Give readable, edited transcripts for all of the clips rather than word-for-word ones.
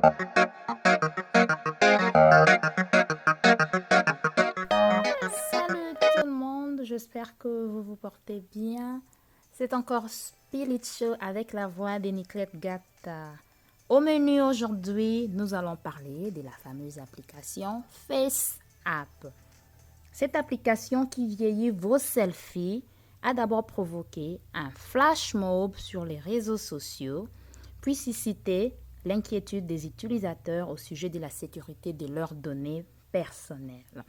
Salut tout le monde, j'espère que vous vous portez bien. C'est encore Spirit Show avec la voix de Nicolette Gata. Au menu aujourd'hui, nous allons parler de la fameuse application FaceApp. Cette application qui vieillit vos selfies a d'abord provoqué un flash mob sur les réseaux sociaux, puis suscité l'inquiétude des utilisateurs au sujet de la sécurité de leurs données personnelles.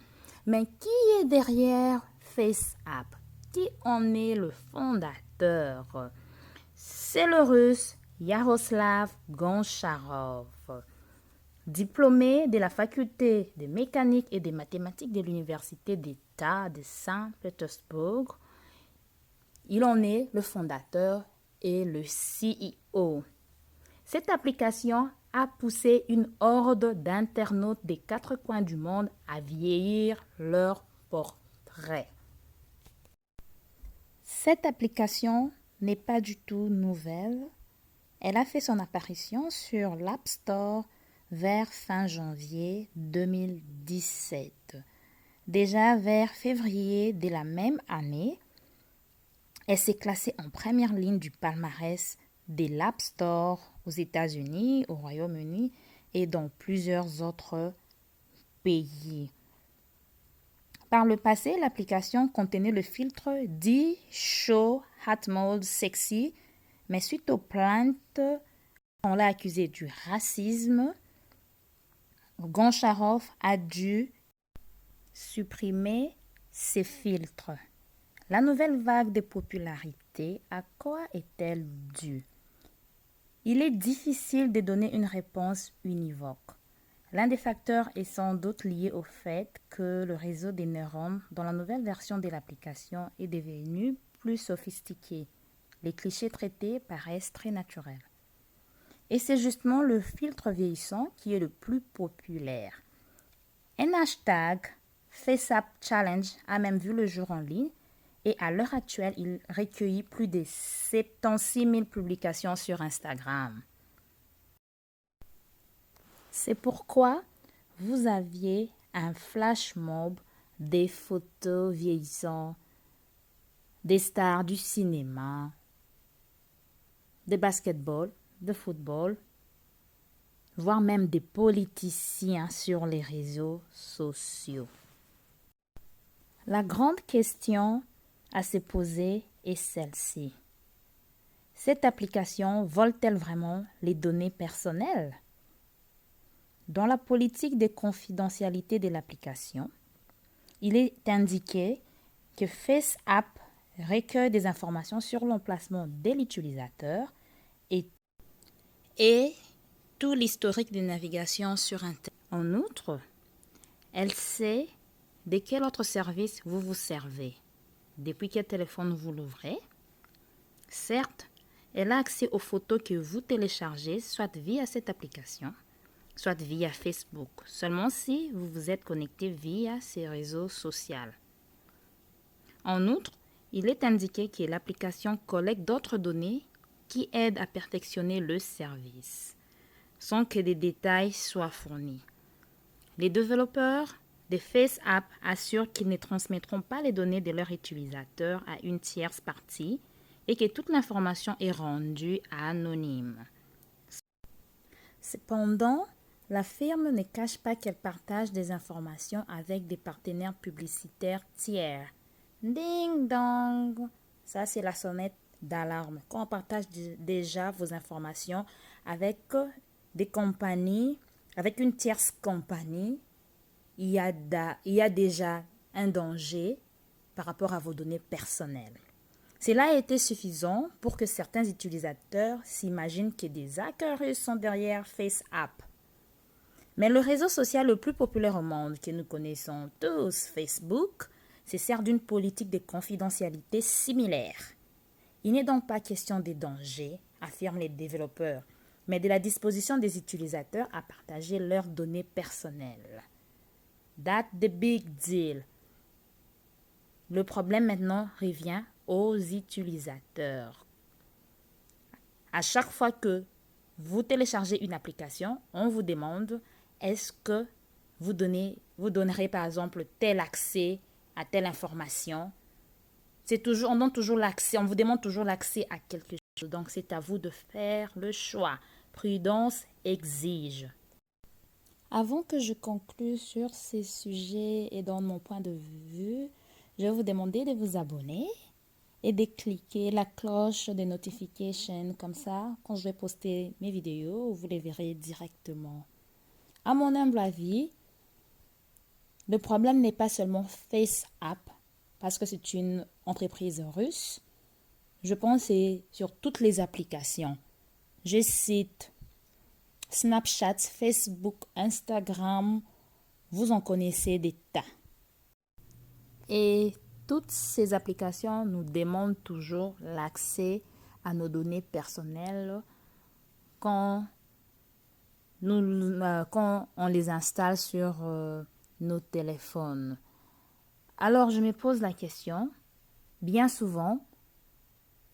Mais qui est derrière FaceApp? Qui en est le fondateur? C'est le russe Yaroslav Goncharov. Diplômé de la faculté de mécanique et de mathématiques de l'université d'État de Saint-Pétersbourg, il en est le fondateur et le CEO. Cette application a poussé une horde d'internautes des quatre coins du monde à vieillir leur portrait. Cette application n'est pas du tout nouvelle. Elle a fait son apparition sur l'App Store vers fin janvier 2017. Déjà vers février de la même année, elle s'est classée en première ligne du palmarès de l'App Store aux États-Unis, au Royaume-Uni et dans plusieurs autres pays. Par le passé, l'application contenait le filtre dit Show Hat Mode Sexy, mais suite aux plaintes, on l'a accusé du racisme. Goncharov a dû supprimer ces filtres. La nouvelle vague de popularité, à quoi est-elle due? Il est difficile de donner une réponse univoque. L'un des facteurs est sans doute lié au fait que le réseau des neurones dans la nouvelle version de l'application est devenu plus sophistiqué. Les clichés traités paraissent très naturels. Et c'est justement le filtre vieillissant qui est le plus populaire. Un hashtag FaceApp Challenge a même vu le jour en ligne et à l'heure actuelle, il recueillit plus de 76 000 publications sur Instagram. C'est pourquoi vous aviez un flash mob des photos vieillissantes, des stars du cinéma, des basketball, de football, voire même des politiciens sur les réseaux sociaux. La grande question à se poser est celle-ci. Cette application vole-t-elle vraiment les données personnelles? Dans la politique de confidentialité de l'application, il est indiqué que FaceApp recueille des informations sur l'emplacement de l'utilisateur et tout l'historique de navigation sur Internet. En outre, elle sait de quel autre service vous vous servez, depuis quel téléphone vous l'ouvrez. Certes, elle a accès aux photos que vous téléchargez, soit via cette application, soit via Facebook, seulement si vous vous êtes connecté via ces réseaux sociaux. En outre, il est indiqué que l'application collecte d'autres données qui aident à perfectionner le service, sans que des détails soient fournis. Les développeurs de FaceApp assurent qu'ils ne transmettront pas les données de leurs utilisateurs à une tierce partie et que toute l'information est rendue anonyme. Cependant, la firme ne cache pas qu'elle partage des informations avec des partenaires publicitaires tiers. Ding dong! Ça, c'est la sonnette d'alarme. Quand on partage déjà vos informations avec des compagnies, avec une tierce compagnie, il y a déjà un danger par rapport à vos données personnelles. Cela a été suffisant pour que certains utilisateurs s'imaginent que des hackers russes sont derrière FaceApp. Mais le réseau social le plus populaire au monde que nous connaissons tous, Facebook, se sert d'une politique de confidentialité similaire. Il n'est donc pas question des dangers, affirment les développeurs, mais de la disposition des utilisateurs à partager leurs données personnelles. That's the big deal. Le problème maintenant revient aux utilisateurs. À chaque fois que vous téléchargez une application, on vous demande est-ce que vous donnerez par exemple tel accès à telle information. On donne toujours l'accès, on vous demande toujours l'accès à quelque chose. Donc c'est à vous de faire le choix. Prudence exige. Avant que je conclue sur ces sujets et dans mon point de vue, je vais vous demander de vous abonner et de cliquer la cloche de notification. Comme ça, quand je vais poster mes vidéos, vous les verrez directement. À mon humble avis, le problème n'est pas seulement FaceApp, parce que c'est une entreprise russe. Je pense que c'est sur toutes les applications. Je cite Snapchat, Facebook, Instagram, vous en connaissez des tas. Et toutes ces applications nous demandent toujours l'accès à nos données personnelles quand on les installe sur nos téléphones. Alors je me pose la question, bien souvent,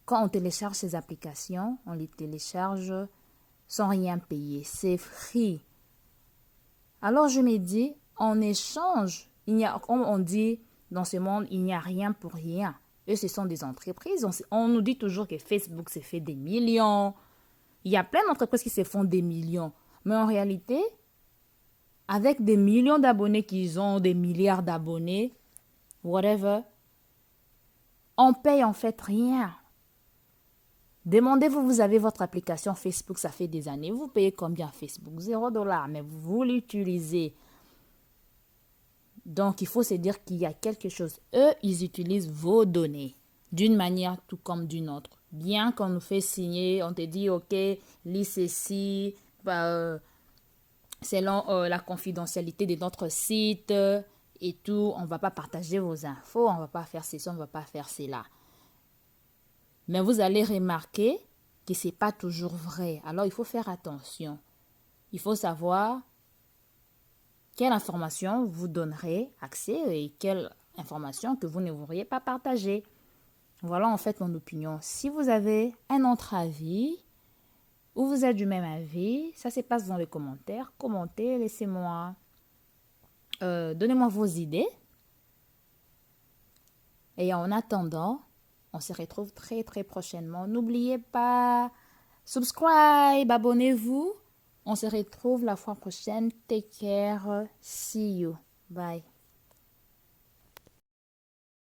quand on télécharge ces applications, on les télécharge sans rien payer. C'est free. Alors je me dis, en échange, comme on dit dans ce monde, il n'y a rien pour rien. Eux, ce sont des entreprises. On nous dit toujours que Facebook s'est fait des millions. Il y a plein d'entreprises qui se font des millions. Mais en réalité, avec des millions d'abonnés qu'ils ont, des milliards d'abonnés, whatever, on paye en fait rien. Demandez-vous, vous avez votre application Facebook, ça fait des années. Vous payez combien Facebook? $0, mais vous l'utilisez. Donc, il faut se dire qu'il y a quelque chose. Eux, ils utilisent vos données d'une manière tout comme d'une autre. Bien qu'on nous fait signer, on te dit, OK, lis ceci, selon la confidentialité de notre site et tout, on ne va pas partager vos infos, on ne va pas faire ceci, on ne va pas faire cela. Mais vous allez remarquer que ce n'est pas toujours vrai. Alors, il faut faire attention. Il faut savoir quelle information vous donnerez accès et quelle information que vous ne voudriez pas partager. Voilà en fait mon opinion. Si vous avez un autre avis ou vous êtes du même avis, ça se passe dans les commentaires. Commentez, laissez-moi, donnez-moi vos idées. Et en attendant, on se retrouve très très prochainement. N'oubliez pas, subscribe, abonnez-vous. On se retrouve la fois prochaine. Take care. See you. Bye.